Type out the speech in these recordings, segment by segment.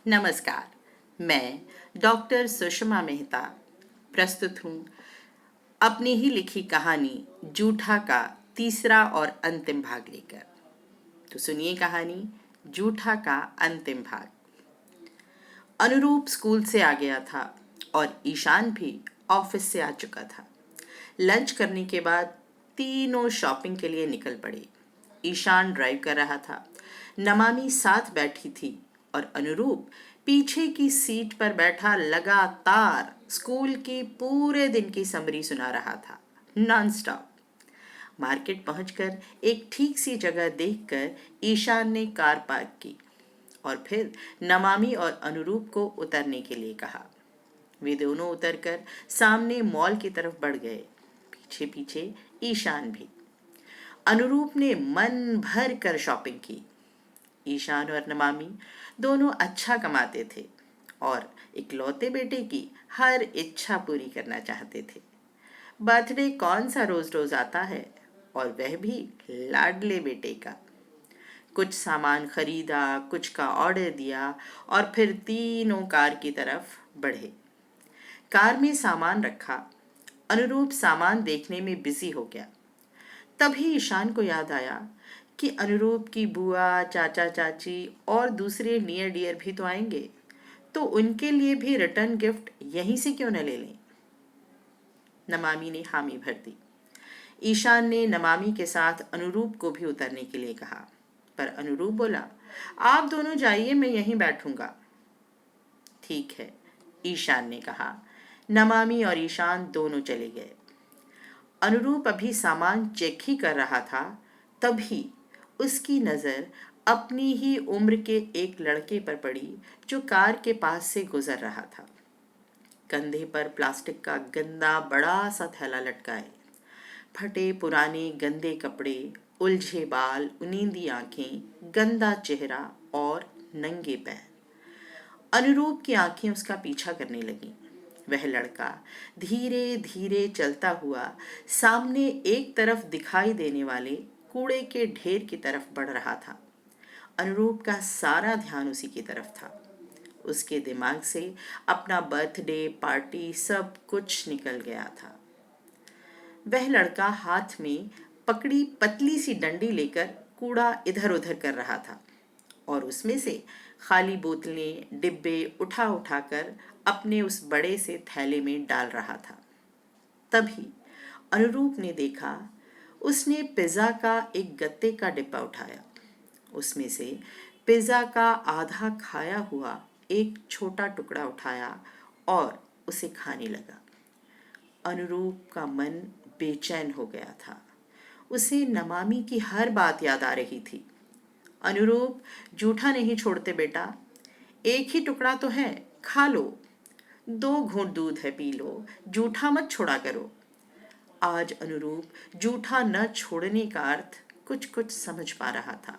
नमस्कार। मैं डॉक्टर सुषमा मेहता प्रस्तुत हूँ अपनी ही लिखी कहानी जूठा का तीसरा और अंतिम भाग लेकर। तो सुनिए कहानी जूठा का अंतिम भाग। अनुरूप स्कूल से आ गया था और ईशान भी ऑफिस से आ चुका था। लंच करने के बाद तीनों शॉपिंग के लिए निकल पड़े। ईशान ड्राइव कर रहा था, नमामी साथ बैठी थी और अनुरूप पीछे की सीट पर बैठा लगातार स्कूल की पूरे दिन की समरी सुना रहा था, नॉन स्टॉप। मार्केट पहुंचकर एक ठीक सी जगह देखकर ईशान ने कार पार्क की और फिर नमामी और अनुरूप को उतरने के लिए कहा। वे दोनों उतरकर सामने मॉल की तरफ बढ़ गए, पीछे पीछे ईशान भी। अनुरूप ने मन भर कर शॉपिंग की। ईशान और नमामी दोनों अच्छा कमाते थे और इकलौते बेटे की हर इच्छा पूरी करना चाहते थे। बर्थडे कौन सा रोज रोज आता है, और वह भी लाडले बेटे का। कुछ सामान खरीदा, कुछ का ऑर्डर दिया और फिर तीनों कार की तरफ बढ़े। कार में सामान रखा। अनुरूप सामान देखने में बिजी हो गया। तभी ईशान को याद आया कि अनुरूप की बुआ, चाचा चाची और दूसरे नियर डियर भी तो आएंगे, तो उनके लिए भी रिटर्न गिफ्ट यहीं से क्यों न ले लें। नमामी ने हामी भर दी। ईशान ने नमामी के साथ अनुरूप को भी उतरने के लिए कहा, पर अनुरूप बोला, आप दोनों जाइए, मैं यहीं बैठूंगा। ठीक है, ईशान ने कहा। नमामी और ईशान दोनों चले गए। अनुरूप अभी सामान चेक ही कर रहा था, तभी उसकी नज़र अपनी ही उम्र के एक लड़के पर पड़ी जो कार के पास से गुजर रहा था। कंधे पर प्लास्टिक का गंदा बड़ा सा थैला लटकाए, फटे पुराने गंदे कपड़े, उलझे बाल, उनींदी आंखें, गंदा चेहरा और नंगे पैर। अनुरूप की आंखें उसका पीछा करने लगीं। वह लड़का धीरे धीरे चलता हुआ सामने एक तरफ दिखाई देने वाले कूड़े के ढेर की तरफ बढ़ रहा था। अनुरूप का सारा ध्यान उसी की तरफ था। उसके दिमाग से अपना बर्थडे पार्टी सब कुछ निकल गया था। वह लड़का हाथ में पकड़ी पतली सी डंडी लेकर कूड़ा इधर उधर कर रहा था और उसमें से खाली बोतलें, डिब्बे उठा उठा कर अपने उस बड़े से थैले में डाल रहा था। तभी अनुरूप ने देखा, उसने पिज़्ज़ा का एक गत्ते का डिब्बा उठाया। उसमें से पिज़्ज़ा का आधा खाया हुआ एक छोटा टुकड़ा उठाया और उसे खाने लगा। अनुरूप का मन बेचैन हो गया था। उसे नमामी की हर बात याद आ रही थी। अनुरूप, जूठा नहीं छोड़ते बेटा, एक ही टुकड़ा तो है, खा लो। 2 घूंट दूध है, पी लो, जूठा मत छोड़ा करो। आज अनुरूप जूठा न छोड़ने का अर्थ कुछ कुछ समझ पा रहा था।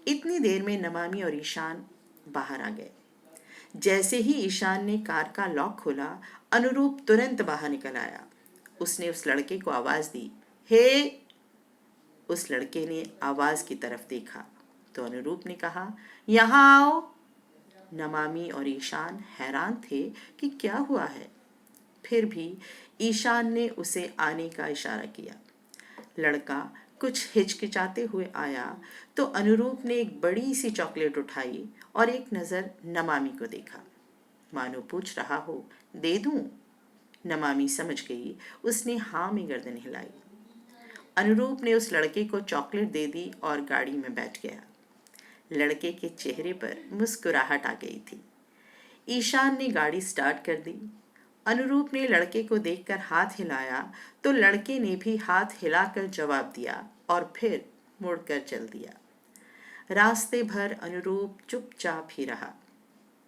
इतनी देर में नमामी और ईशान बाहर आ गए। जैसे ही ईशान ने कार का लॉक खोला, अनुरूप तुरंत बाहर निकल आया। उसने उस लड़के को आवाज दी, हे। उस लड़के ने आवाज की तरफ देखा तो अनुरूप ने कहा, यहाँ आओ। नमामी और ईशान हैरान थे कि क्या हुआ है। फिर भी ईशान ने उसे आने का इशारा किया। लड़का कुछ हिचकिचाते हुए आया तो अनुरूप ने एक बड़ी सी चॉकलेट उठाई और एक नज़र नमामी को देखा, मानो पूछ रहा हो, दे दूं? नमामी समझ गई। उसने हाँ में गर्दन हिलाई। अनुरूप ने उस लड़के को चॉकलेट दे दी और गाड़ी में बैठ गया। लड़के के चेहरे पर मुस्कुराहट आ गई थी। ईशान ने गाड़ी स्टार्ट कर दी। अनुरूप ने लड़के को देखकर हाथ हिलाया तो लड़के ने भी हाथ हिलाकर जवाब दिया और फिर मुड़कर चल दिया। रास्ते भर अनुरूप चुपचाप ही रहा।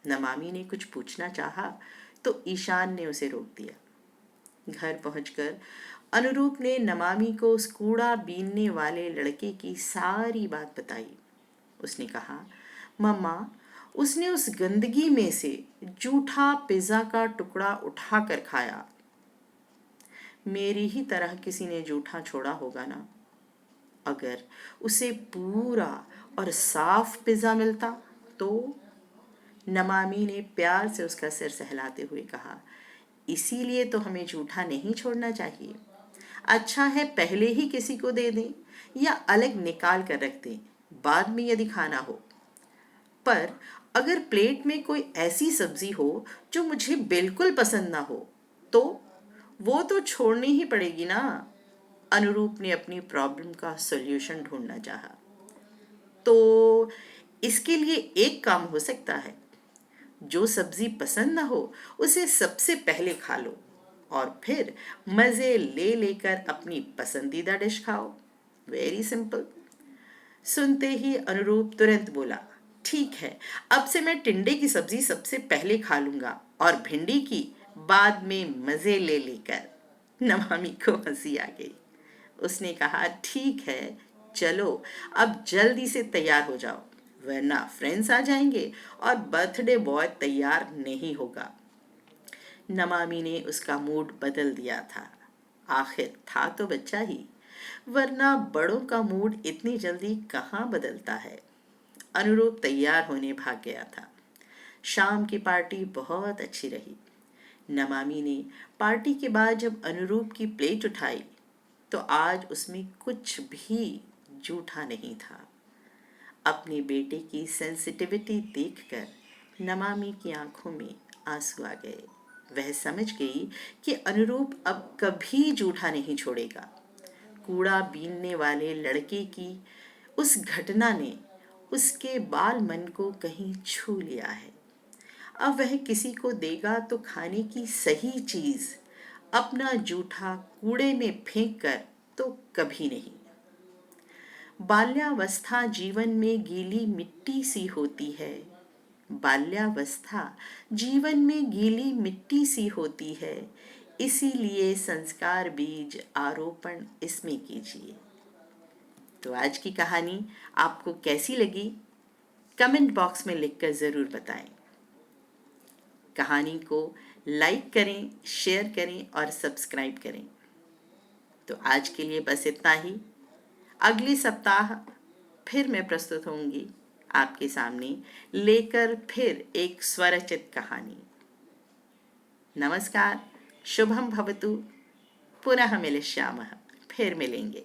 नमामी ने कुछ पूछना चाहा तो ईशान ने उसे रोक दिया। घर पहुंचकर अनुरूप ने नमामी को उस कूड़ा बीनने वाले लड़के की सारी बात बताई। उसने कहा, मम्मा, उसने उस गंदगी में से जूठा पिज़्ज़ा का टुकड़ा उठाकर खाया। मेरी ही तरह किसी ने जूठा छोड़ा होगा ना। अगर उसे पूरा और साफ पिज़्ज़ा मिलता तो नमामि ने प्यार से उसका सिर सहलाते हुए कहा, इसीलिए तो हमें जूठा नहीं छोड़ना चाहिए। अच्छा है पहले ही किसी को दे दें या अलग निकाल कर रख दें, बाद में यदि खाना हो। पर अगर प्लेट में कोई ऐसी सब्जी हो जो मुझे बिल्कुल पसंद ना हो, तो वो तो छोड़नी ही पड़ेगी ना। अनुरूप ने अपनी प्रॉब्लम का सॉल्यूशन ढूंढना चाहा। तो इसके लिए एक काम हो सकता है, जो सब्जी पसंद ना हो उसे सबसे पहले खा लो और फिर मज़े ले लेकर अपनी पसंदीदा डिश खाओ। Very simple. सुनते ही अनुरूप तुरंत बोला, ठीक है, अब से मैं टिंडे की सब्जी सबसे पहले खा लूंगा और भिंडी की बाद में मज़े ले लेकर। नमामि को हंसी आ गई। उसने कहा, ठीक है, चलो अब जल्दी से तैयार हो जाओ, वरना फ्रेंड्स आ जाएंगे और बर्थडे बॉय तैयार नहीं होगा। नमामि ने उसका मूड बदल दिया था। आखिर था तो बच्चा ही, वरना बड़ों का मूड इतनी जल्दी कहाँ बदलता है। अनुरूप तैयार होने भाग गया था। शाम की पार्टी बहुत अच्छी रही। नमामि ने पार्टी के बाद जब अनुरूप की प्लेट उठाई तो आज उसमें कुछ भी जूठा नहीं था। अपने बेटे की सेंसिटिविटी देखकर नमामि की आंखों में आंसू आ गए। वह समझ गई कि अनुरूप अब कभी जूठा नहीं छोड़ेगा। कूड़ा बीनने वाले लड़के की उस घटना ने उसके बाल मन को कहीं छू लिया है। अब वह किसी को देगा तो खाने की सही चीज, अपना जूठा कूड़े में फेंक कर तो कभी नहीं। बाल्यावस्था जीवन में गीली मिट्टी सी होती है। बाल्यावस्था जीवन में गीली मिट्टी सी होती है, इसीलिए संस्कार बीज आरोपण इसमें कीजिए। तो आज की कहानी आपको कैसी लगी, कमेंट बॉक्स में लिखकर ज़रूर बताएं। कहानी को लाइक करें, शेयर करें और सब्सक्राइब करें। तो आज के लिए बस इतना ही। अगले सप्ताह फिर मैं प्रस्तुत होंगी आपके सामने लेकर फिर एक स्वरचित कहानी। नमस्कार, शुभम भवतु, पुनः मिलिष्यामः। फिर मिलेंगे।